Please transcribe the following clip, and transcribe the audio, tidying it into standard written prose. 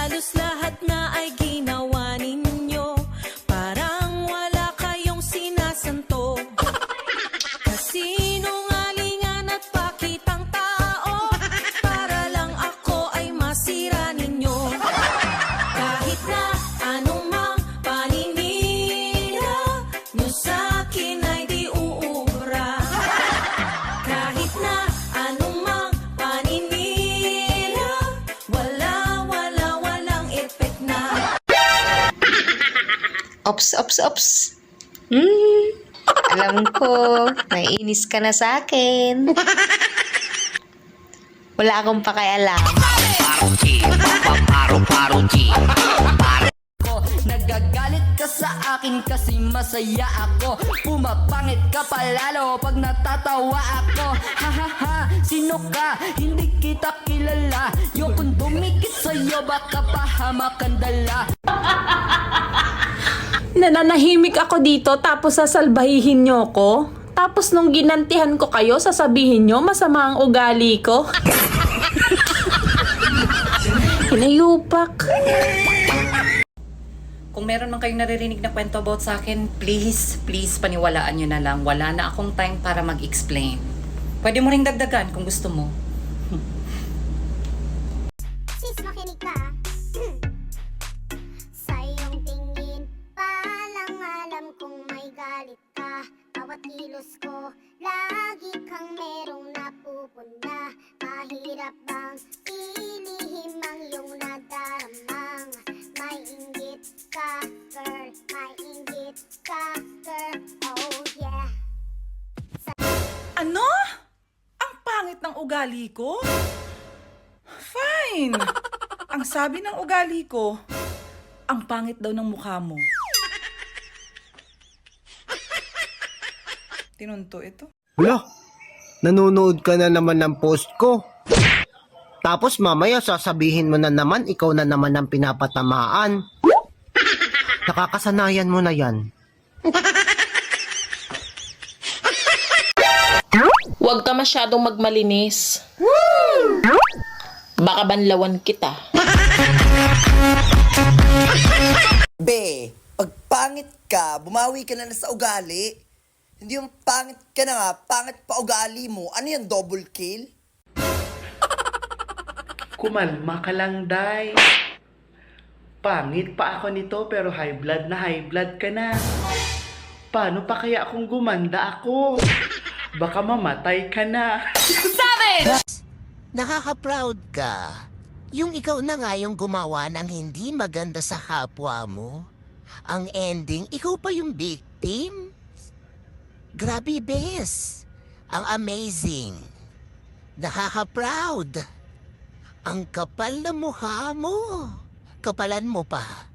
Halos lahat na ay ginawa ninyo, parang wala kayong sinasanto. Kasinungalingan at pakitang tao, para lang ako ay masira ninyo. Kahit na anong mang paninira nyo sa'kin ay di uubra. Kahit na anong mang paninira, walang epek na. Ops, ops, ops. Alam ko, naiinis ka na sa akin. Wala akong pakialam. Nagagalit ka sa akin kasi masaya ako. Pumapangit ka palalo pag natatawa ako. Ha ha ha, sino ka? Hindi kita kilala. Yung kung dumikit sa'yo baka pahamakan dala. Nananahimik ako dito tapos sasalbahihin nyo ko? Tapos nung ginantihan ko kayo, sasabihin nyo masama ang ugali ko? Hinayupak. Kung meron man kayong naririnig na kwento about sa akin, please, paniwalaan nyo na lang. Wala na akong time para mag-explain. Pwede mo ring dagdagan kung gusto mo. Sis, makinig ka. Sa iyong tingin pa lang alam kung may galit ka. Bawat kilos ko, lagi kang merong napupunta. Mahirap bang ilihim ang iyong nadaramang may inggit ka, girl, may inggit ka, girl, oh yeah. Ano? Ang pangit ng ugali ko? Fine. Ang sabi ng ugali ko, ang pangit daw ng mukha mo. Tinunto ito. Wala, nanonood ka na naman ng post ko. Tapos mamaya sasabihin mo na naman, ikaw na naman ang pinapatamaan. Nakakasanayan mo na yan. Huwag ka masyadong magmalinis. Baka banlawan kita. Be, pag pangit ka, bumawi ka na sa ugali. Hindi yung pangit ka na nga, pangit pa ugali mo. Ano yan, double kill? Kumalma ka lang, Day. Pangit pa ako nito pero high blood ka na. Paano pa kaya kung gumanda ako? Baka mamatay ka na. Nakaka-proud ka. Yung ikaw na nga yung gumawa ng hindi maganda sa kapwa mo. Ang ending, ikaw pa yung victim. Grabe, bes. Ang amazing. Nakaka-proud. Ang kapal na mukha mo. Kapalan mo pa.